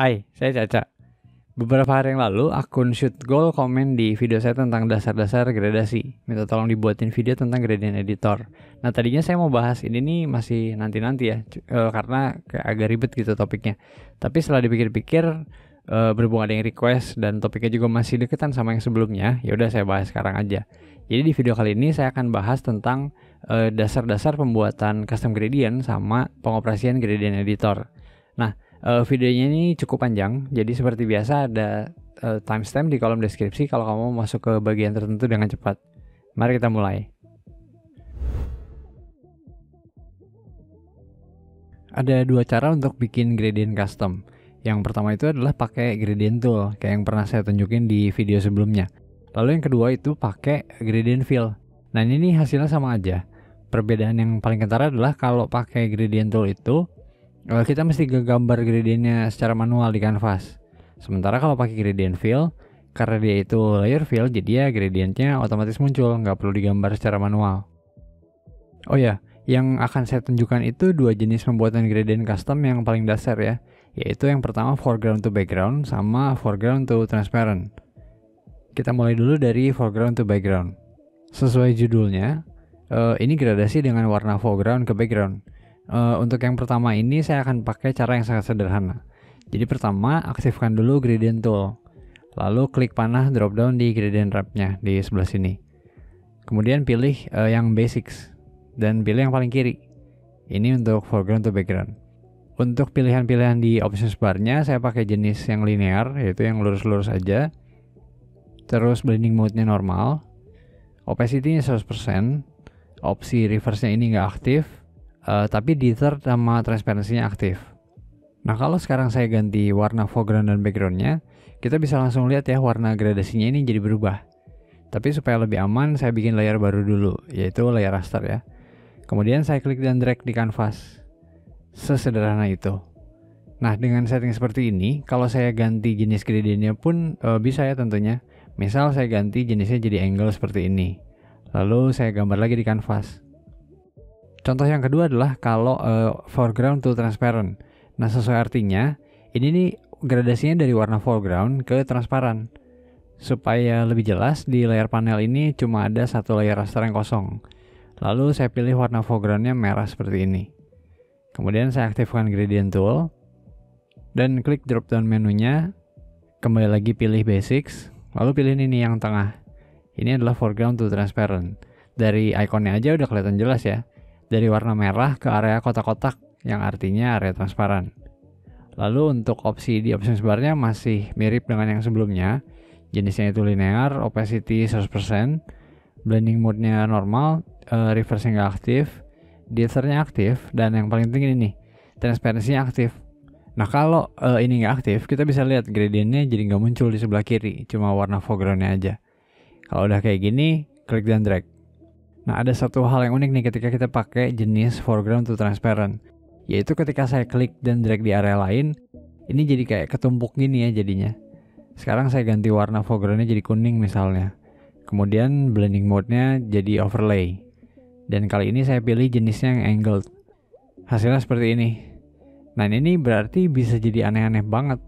Hai, saya Caca. Beberapa hari yang lalu, akun Shoot Goal komen di video saya tentang dasar-dasar gradasi. Minta tolong dibuatin video tentang gradient editor. Nah, tadinya saya mau bahas ini nih masih nanti-nanti ya, karena kayak agak ribet gitu topiknya. Tapi setelah dipikir-pikir, berhubung ada yang request dan topiknya juga masih deketan sama yang sebelumnya, ya udah saya bahas sekarang aja. Jadi di video kali ini saya akan bahas tentang dasar-dasar pembuatan custom gradient sama pengoperasian gradient editor. Nah, videonya ini cukup panjang, jadi seperti biasa ada timestamp di kolom deskripsi kalau kamu mau masuk ke bagian tertentu dengan cepat. Mari kita mulai. Ada dua cara untuk bikin gradient custom. Yang pertama itu adalah pakai gradient tool, kayak yang pernah saya tunjukin di video sebelumnya. Lalu yang kedua itu pakai gradient fill. Nah, ini hasilnya sama aja. Perbedaan yang paling kentara adalah kalau pakai gradient tool itu kita mesti gambar gradientnya secara manual di canvas. Sementara kalau pakai gradient fill, karena dia itu layer fill, jadi ya gradientnya otomatis muncul, nggak perlu digambar secara manual. Oh ya, yang akan saya tunjukkan itu dua jenis pembuatan gradient custom yang paling dasar ya, yaitu yang pertama foreground to background sama foreground to transparent. Kita mulai dulu dari foreground to background. Sesuai judulnya, ini gradasi dengan warna foreground ke background. Untuk yang pertama ini saya akan pakai cara yang sangat sederhana. Jadi pertama aktifkan dulu gradient tool, lalu klik panah drop down di gradient wrap-nya di sebelah sini. Kemudian pilih yang basics dan pilih yang paling kiri. Ini untuk foreground to background. Untuk pilihan-pilihan di options bar-nya saya pakai jenis yang linear, yaitu yang lurus-lurus aja. Terus blending mode-nya normal, opacity-nya 100%, opsi reverse-nya ini nggak aktif. Tapi dither sama transparansinya aktif. Nah, kalau sekarang saya ganti warna foreground dan backgroundnya, kita bisa langsung lihat ya warna gradasinya ini jadi berubah. Tapi supaya lebih aman, saya bikin layer baru dulu, yaitu layer raster ya. Kemudian saya klik dan drag di canvas. Sesederhana itu. Nah, dengan setting seperti ini, kalau saya ganti jenis gradientnya pun bisa ya tentunya. Misal saya ganti jenisnya jadi angle seperti ini. Lalu saya gambar lagi di canvas. Contoh yang kedua adalah kalau foreground to transparent. Nah, sesuai artinya, ini nih gradasinya dari warna foreground ke transparan. Supaya lebih jelas, di layar panel ini cuma ada satu layer raster yang kosong. Lalu saya pilih warna foregroundnya merah seperti ini. Kemudian saya aktifkan gradient tool dan klik drop down menunya. Kembali lagi pilih basics, lalu pilih ini yang tengah. Ini adalah foreground to transparent. Dari ikonnya aja udah kelihatan jelas ya. Dari warna merah ke area kotak-kotak yang artinya area transparan. Lalu untuk opsi di options bar-nya masih mirip dengan yang sebelumnya. Jenisnya itu linear, opacity 100%, blending mode-nya normal, reverse-nya nggak aktif, dither-nya aktif, dan yang paling penting ini nih, transparansinya aktif. Nah, kalau ini nggak aktif, kita bisa lihat gradientnya jadi nggak muncul di sebelah kiri, cuma warna foreground-nya aja. Kalau udah kayak gini, klik dan drag. Nah, ada satu hal yang unik nih ketika kita pakai jenis foreground to transparent, yaitu ketika saya klik dan drag di area lain, ini jadi kayak ketumpuk gini ya jadinya. Sekarang saya ganti warna foregroundnya jadi kuning misalnya. Kemudian blending mode-nya jadi overlay. Dan kali ini saya pilih jenisnya yang angled. Hasilnya seperti ini. Nah, ini berarti bisa jadi aneh-aneh banget.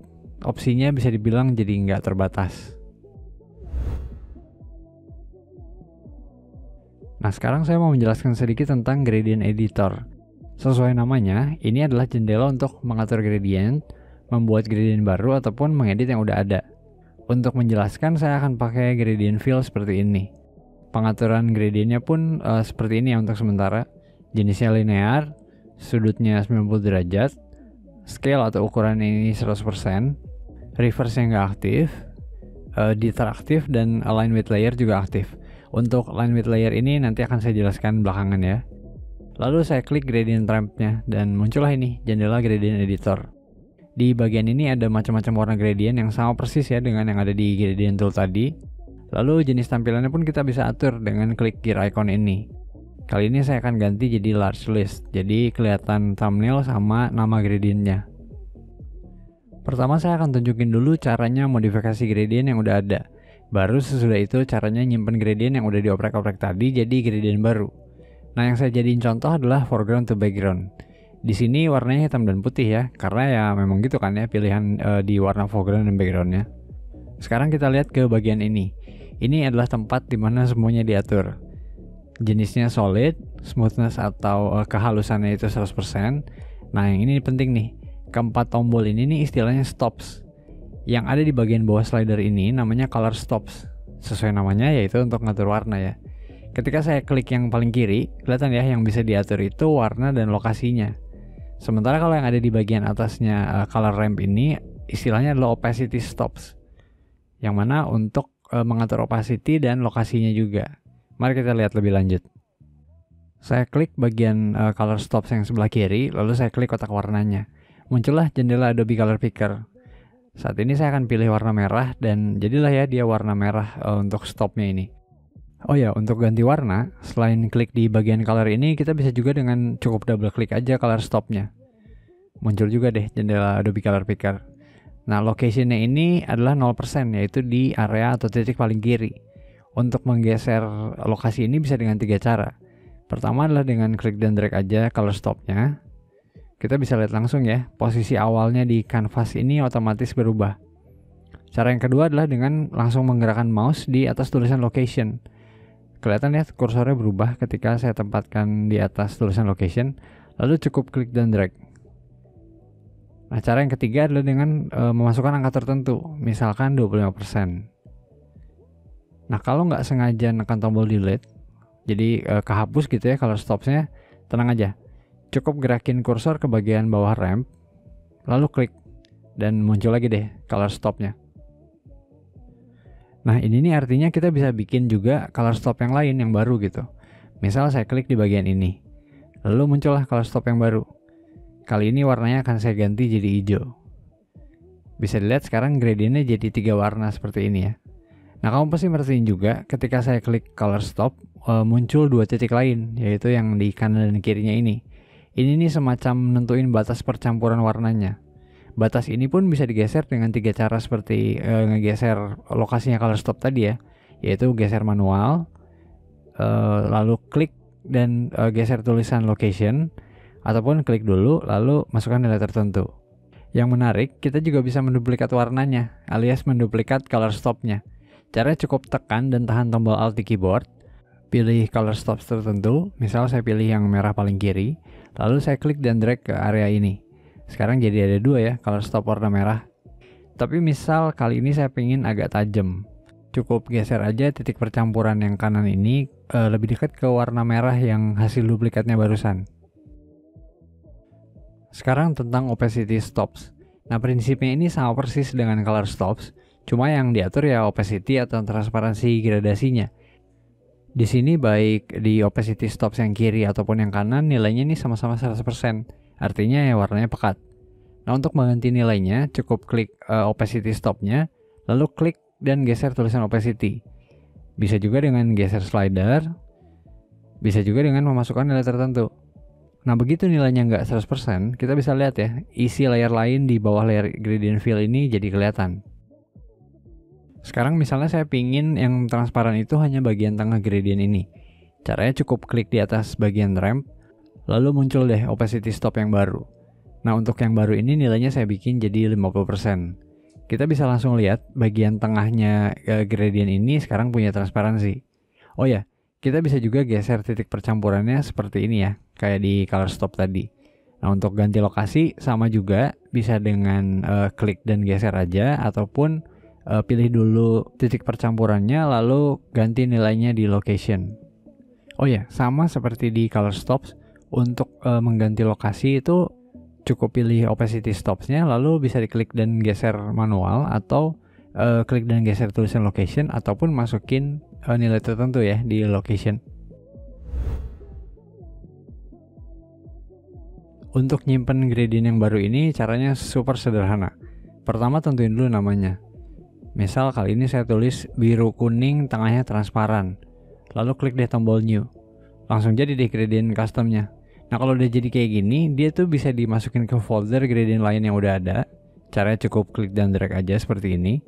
Opsinya bisa dibilang jadi nggak terbatas. Nah, sekarang saya mau menjelaskan sedikit tentang gradient editor. Sesuai namanya, ini adalah jendela untuk mengatur gradient, membuat gradient baru, ataupun mengedit yang udah ada. Untuk menjelaskan, saya akan pakai gradient fill seperti ini. Pengaturan gradientnya pun seperti ini ya untuk sementara. Jenisnya linear, sudutnya 90 derajat, scale atau ukuran ini 100%, reverse yang nggak aktif, dither aktif, dan align with layer juga aktif. Untuk align with layer ini nanti akan saya jelaskan belakangan ya. Lalu saya klik gradient ramp-nya dan muncullah ini jendela gradient editor. Di bagian ini ada macam-macam warna gradient yang sama persis ya dengan yang ada di gradient tool tadi. Lalu jenis tampilannya pun kita bisa atur dengan klik gear icon ini. Kali ini saya akan ganti jadi large list, jadi kelihatan thumbnail sama nama gradientnya. Pertama saya akan tunjukin dulu caranya modifikasi gradient yang udah ada. Baru sesudah itu caranya nyimpen gradient yang udah dioprek-oprek tadi jadi gradient baru. Nah, yang saya jadiin contoh adalah foreground to background. Di sini warnanya hitam dan putih ya, karena ya memang gitu kan ya pilihan di warna foreground dan backgroundnya. Sekarang kita lihat ke bagian ini. Ini adalah tempat dimana semuanya diatur. Jenisnya solid, smoothness atau kehalusannya itu 100%. Nah yang ini penting nih, keempat tombol ini nih istilahnya stops. Yang ada di bagian bawah slider ini namanya color stops. Sesuai namanya yaitu untuk ngatur warna ya. Ketika saya klik yang paling kiri, kelihatan ya yang bisa diatur itu warna dan lokasinya. Sementara kalau yang ada di bagian atasnya color ramp ini istilahnya adalah opacity stops. Yang mana untuk mengatur opacity dan lokasinya juga. Mari kita lihat lebih lanjut. Saya klik bagian color stops yang sebelah kiri, lalu saya klik kotak warnanya. Muncullah jendela Adobe Color Picker. Saat ini saya akan pilih warna merah dan jadilah ya dia warna merah untuk stopnya ini. Oh ya, untuk ganti warna, selain klik di bagian color ini, kita bisa juga dengan cukup double klik aja color stopnya. Muncul juga deh jendela Adobe Color Picker. Nah, locationnya ini adalah 0%, yaitu di area atau titik paling kiri. Untuk menggeser lokasi ini bisa dengan 3 cara. Pertama adalah dengan klik dan drag aja color stopnya. Kita bisa lihat langsung ya, posisi awalnya di canvas ini otomatis berubah. Cara yang kedua adalah dengan langsung menggerakkan mouse di atas tulisan location. Kelihatan ya kursornya berubah ketika saya tempatkan di atas tulisan location, lalu cukup klik dan drag. Nah, cara yang ketiga adalah dengan memasukkan angka tertentu, misalkan 25%. Nah, kalau nggak sengaja nekan tombol delete, jadi kehapus gitu ya color stopsnya, tenang aja. Cukup gerakin kursor ke bagian bawah ramp, lalu klik, dan muncul lagi deh color stopnya. Nah, ini nih artinya kita bisa bikin juga color stop yang lain yang baru gitu. Misal saya klik di bagian ini, lalu muncullah color stop yang baru. Kali ini warnanya akan saya ganti jadi hijau. Bisa dilihat sekarang gradientnya jadi 3 warna seperti ini ya. Nah, kamu pasti merhatiin juga ketika saya klik color stop, muncul 2 titik lain, yaitu yang di kanan dan kirinya ini. Ini nih semacam nentuin batas percampuran warnanya. Batas ini pun bisa digeser dengan 3 cara seperti ngegeser lokasinya color stop tadi ya, yaitu geser manual, lalu klik dan geser tulisan location, ataupun klik dulu lalu masukkan nilai tertentu. Yang menarik, kita juga bisa menduplikat warnanya alias menduplikat color stopnya. Caranya cukup tekan dan tahan tombol Alt di keyboard, pilih color stops tertentu, misal saya pilih yang merah paling kiri, lalu saya klik dan drag ke area ini. Sekarang jadi ada 2 ya color stop warna merah. Tapi misal kali ini saya pengen agak tajam, cukup geser aja titik percampuran yang kanan ini lebih dekat ke warna merah yang hasil duplikatnya barusan. Sekarang tentang opacity stops. Nah, prinsipnya ini sama persis dengan color stops, cuma yang diatur ya opacity atau transparansi gradasinya. Di sini baik di opacity stops yang kiri ataupun yang kanan nilainya ini sama-sama 100%, artinya ya warnanya pekat. Nah, untuk mengganti nilainya cukup klik opacity stopnya, lalu klik dan geser tulisan opacity. Bisa juga dengan geser slider, bisa juga dengan memasukkan nilai tertentu. Nah, begitu nilainya nggak 100%, kita bisa lihat ya, isi layer lain di bawah layer gradient fill ini jadi kelihatan. Sekarang misalnya saya pingin yang transparan itu hanya bagian tengah gradient ini. Caranya cukup klik di atas bagian ramp, lalu muncul deh opacity stop yang baru. Nah, untuk yang baru ini nilainya saya bikin jadi 50%. Kita bisa langsung lihat bagian tengahnya gradient ini sekarang punya transparansi. Oh ya, kita bisa juga geser titik percampurannya seperti ini ya, kayak di color stop tadi. Nah, untuk ganti lokasi sama juga, bisa dengan klik dan geser aja, ataupun pilih dulu titik percampurannya lalu ganti nilainya di location. Oh ya, sama seperti di color stops, untuk mengganti lokasi itu cukup pilih opacity stopsnya lalu bisa diklik dan geser manual, atau klik dan geser tulisan location, ataupun masukin nilai tertentu ya di location. Untuk nyimpen gradient yang baru ini caranya super sederhana. Pertama tentuin dulu namanya. Misal kali ini saya tulis biru kuning tengahnya transparan, lalu klik deh tombol new, langsung jadi deh gradient customnya. Nah, kalau udah jadi kayak gini, dia tuh bisa dimasukin ke folder gradient lain yang udah ada. Caranya cukup klik dan drag aja seperti ini,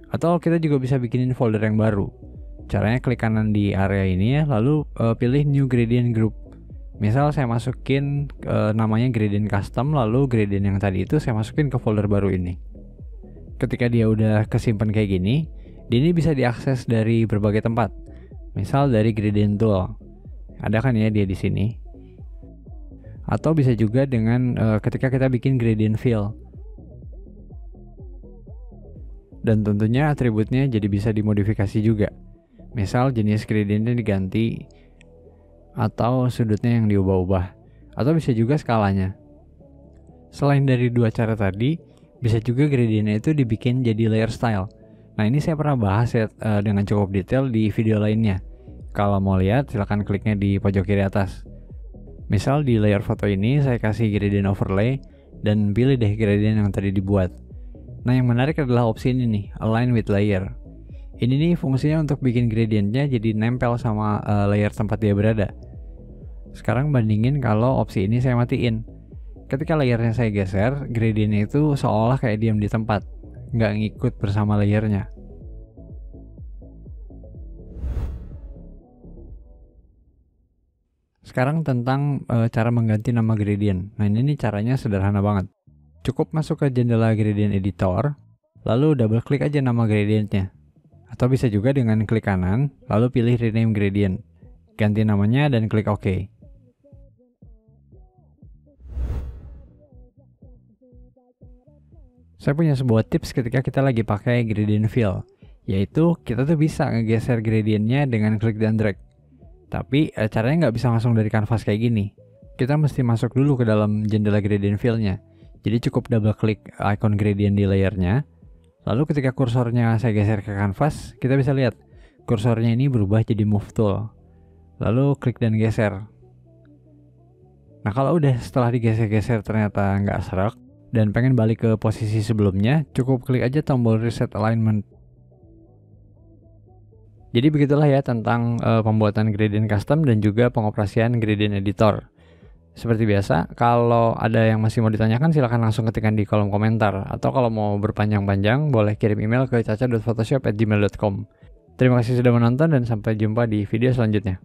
atau kita juga bisa bikinin folder yang baru. Caranya klik kanan di area ini ya, lalu pilih new gradient group. Misal saya masukin namanya gradient custom, lalu gradient yang tadi itu saya masukin ke folder baru ini. Ketika dia udah kesimpan kayak gini, dia ini bisa diakses dari berbagai tempat. Misal dari gradient tool. Ada kan ya dia di sini. Atau bisa juga dengan ketika kita bikin gradient fill. Dan tentunya atributnya jadi bisa dimodifikasi juga. Misal jenis gradientnya diganti, atau sudutnya yang diubah-ubah, atau bisa juga skalanya. Selain dari dua cara tadi, bisa juga gradientnya itu dibikin jadi layer style. Nah ini saya pernah bahas ya dengan cukup detail di video lainnya. Kalau mau lihat silahkan kliknya di pojok kiri atas. Misal di layer foto ini saya kasih gradient overlay dan pilih deh gradient yang tadi dibuat. Nah yang menarik adalah opsi ini nih, align with layer. Ini nih fungsinya untuk bikin gradientnya jadi nempel sama layer tempat dia berada. Sekarang bandingin kalau opsi ini saya matiin. Ketika layernya saya geser, gradientnya itu seolah kayak diam di tempat, nggak ngikut bersama layernya. Sekarang tentang cara mengganti nama gradient. Nah ini nih caranya sederhana banget. Cukup masuk ke jendela gradient editor, lalu double klik aja nama gradientnya. Atau bisa juga dengan klik kanan, lalu pilih rename gradient. Ganti namanya dan klik OK. Saya punya sebuah tips ketika kita lagi pakai gradient fill, yaitu kita tuh bisa ngegeser gradientnya dengan klik dan drag. Tapi caranya nggak bisa langsung dari kanvas kayak gini. Kita mesti masuk dulu ke dalam jendela gradient fill-nya. Jadi cukup double klik icon gradient di layernya. Lalu ketika kursornya saya geser ke kanvas, kita bisa lihat kursornya ini berubah jadi move tool. Lalu klik dan geser. Nah kalau udah setelah digeser-geser ternyata nggak serak dan pengen balik ke posisi sebelumnya, cukup klik aja tombol reset alignment. Jadi begitulah ya tentang pembuatan gradient custom dan juga pengoperasian gradient editor. Seperti biasa, kalau ada yang masih mau ditanyakan silahkan langsung ketikkan di kolom komentar. Atau kalau mau berpanjang-panjang boleh kirim email ke caca.photoshop@gmail.com. Terima kasih sudah menonton dan sampai jumpa di video selanjutnya.